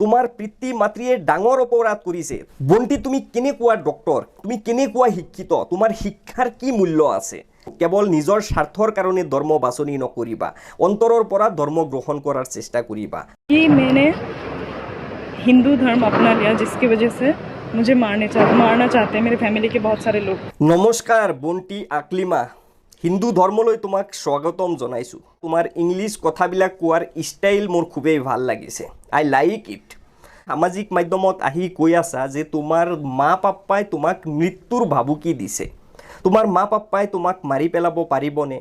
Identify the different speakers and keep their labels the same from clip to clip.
Speaker 1: তোমাৰ পিতৃ মাতৃয়ে ডাঙৰ অপৰাধ কৰিছে। বন্তি তুমি কেনেকুৱা ডক্টৰ, তুমি কেনেকুৱা শিক্ষিত, তোমাৰ শিক্ষাৰ কি মূল্য আছে? কেৱল নিজৰ স্বাৰ্থৰ কাৰণে ধৰ্ম বাছনি নকৰিবা, অন্তৰৰ পৰা ধৰ্ম গ্ৰহণ কৰাৰ চেষ্টা কৰিবা।
Speaker 2: कि मैंने हिंदू धर्म अपना लिया जिसकी वजह से मुझे मारना चाहते हैं मेरे फैमिली के बहुत सारे लोग।
Speaker 1: নমস্কাৰ বন্তি আকলিমা, হিন্দু ধৰ্মলৈ তোমাক স্বাগতম জনাইছোঁ। তোমাৰ ইংলিছ কথাবিলাক কোৱাৰ ষ্টাইল মোৰ খুবেই ভাল লাগিছে, আই লাইক ইট। সামাজিক মাধ্যমত আহি কৈ আছা যে তোমাৰ মা পাপ্পাই তোমাক মৃত্যুৰ ভাবুকি দিছে, তোমাৰ মা পাপ্পাই তোমাক মাৰি পেলাব পাৰিবনে?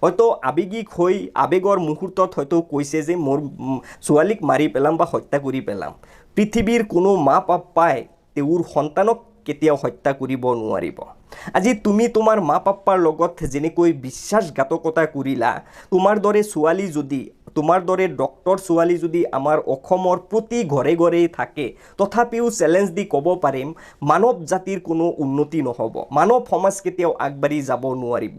Speaker 1: হয়তো আৱেগিক হৈ আৱেগৰ মুহূৰ্তত হয়তো কৈছে যে মোৰ ছোৱালীক মাৰি পেলাম বা হত্যা কৰি পেলাম। পৃথিৱীৰ কোনো মা পাপ্পাই তেওঁৰ সন্তানক কেতিয়াও হত্যা কৰিব নোৱাৰিব। আজি তুমি তোমাৰ মা পাপ্পাৰ লগত যেনেকৈ বিশ্বাসঘাতকতা কৰিলা, তোমাৰ দৰে ছোৱালী যদি, তোমাৰ দৰে ডক্টৰ ছোৱালী যদি আমাৰ অসমৰ প্ৰতি ঘৰে ঘৰেই থাকে, তথাপিও চেলেঞ্জ দি ক'ব পাৰিম মানৱ জাতিৰ কোনো উন্নতি নহ'ব, মানৱ সমাজ কেতিয়াও আগবাঢ়ি যাব নোৱাৰিব।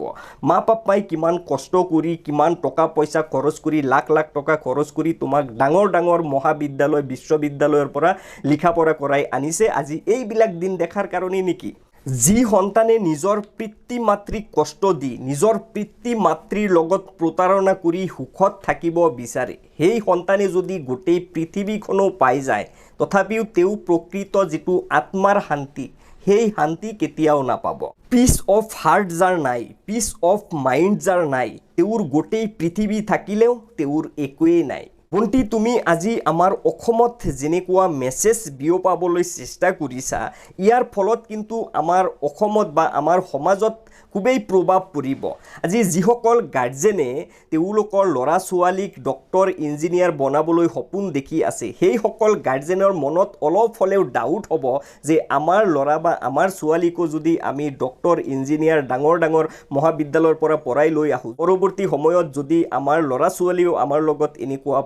Speaker 1: মা পাপ্পাই কিমান কষ্ট কৰি, কিমান টকা পইচা খৰচ কৰি, লাখ লাখ টকা খৰচ কৰি তোমাক ডাঙৰ ডাঙৰ মহাবিদ্যালয় বিশ্ববিদ্যালয়ৰ পৰা লিখা পঢ়া কৰাই আনিছে, আজি এইবিলাক দিন দেখাৰ কাৰণে নেকি? যি সন্তানে নিজৰ পিতৃ মাতৃক কষ্ট দি, নিজৰ পিতৃ মাতৃৰ লগত প্ৰতাৰণা কৰি সুখত থাকিব বিচাৰে, সেই সন্তানে যদি গোটেই পৃথিৱীখনো পাই যায়, তথাপিও তেওঁ প্ৰকৃত যিটো আত্মাৰ শান্তি, সেই শান্তি কেতিয়াও নাপাব। পিচ অফ হাৰ্ট যাৰ নাই, পিচ অফ মাইণ্ড যাৰ নাই, তেওঁৰ গোটেই পৃথিৱী থাকিলেও তেওঁৰ একোৱেই নাই। বন্তি তুমি আজি আমাৰ অসমত যেনেকুৱা মেছেজ বিয়পাবলৈ চেষ্টা কৰিছা, ইয়াৰ ফলত কিন্তু আমাৰ অসমত বা আমাৰ সমাজত খুবেই প্ৰভাৱ পৰিব। আজি যিসকল গাৰ্জেনে তেওঁলোকৰ ল'ৰা ছোৱালীক ডক্টৰ ইঞ্জিনিয়াৰ বনাবলৈ সপোন দেখি আছে, সেইসকল গাৰ্জেনৰ মনত অলপ হ'লেও ডাউট হ'ব যে আমাৰ ল'ৰা বা আমাৰ ছোৱালীকো যদি আমি ডক্টৰ ইঞ্জিনিয়াৰ ডাঙৰ ডাঙৰ মহাবিদ্যালয়ৰ পৰা পঢ়াই লৈ আহোঁ, পৰৱৰ্তী সময়ত যদি আমাৰ ল'ৰা ছোৱালীও আমাৰ লগত এনেকুৱা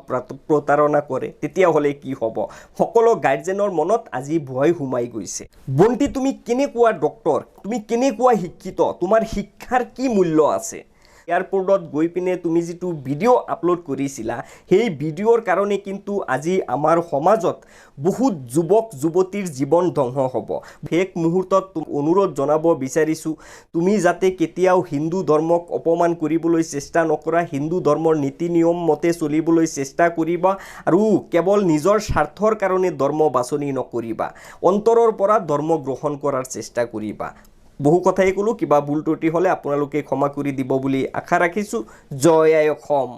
Speaker 1: প্ৰতাৰণা কৰে, তেতিয়াহ'লে কি হ'ব? সকলো গাৰ্জেনৰ মনত আজি ভয় সোমাই গৈছে। বন্তি তুমি কেনেকুৱা ডক্টৰ, তুমি কেনেকুৱা শিক্ষিত, তোমাৰ শিক্ষাৰ কি মূল্য আছে? এয়াৰপৰ্টত গৈ পিনে তুমি যিটো ভিডিঅ' আপলোড কৰিছিলা, সেই ভিডিঅ'ৰ কাৰণে কিন্তু আজি আমাৰ সমাজত বহুত যুৱক যুৱতীৰ জীৱন ধ্বংস হ'ব। শেষ মুহূৰ্তত অনুৰোধ জনাব বিচাৰিছোঁ, তুমি যাতে কেতিয়াও হিন্দু ধৰ্মক অপমান কৰিবলৈ চেষ্টা নকৰা, হিন্দু ধৰ্মৰ নীতি নিয়ম মতে চলিবলৈ চেষ্টা কৰিবা আৰু কেৱল নিজৰ স্বাৰ্থৰ কাৰণে ধৰ্ম বাছনি নকৰিবা, অন্তৰৰ পৰা ধৰ্ম গ্ৰহণ কৰাৰ চেষ্টা কৰিবা। বহু কথাই ক'লোঁ, কিবা ভুল ত্ৰুটি হ'লে আপোনালোকে ক্ষমা কৰি দিব বুলি আশা ৰাখিছোঁ। জয় আই অসম।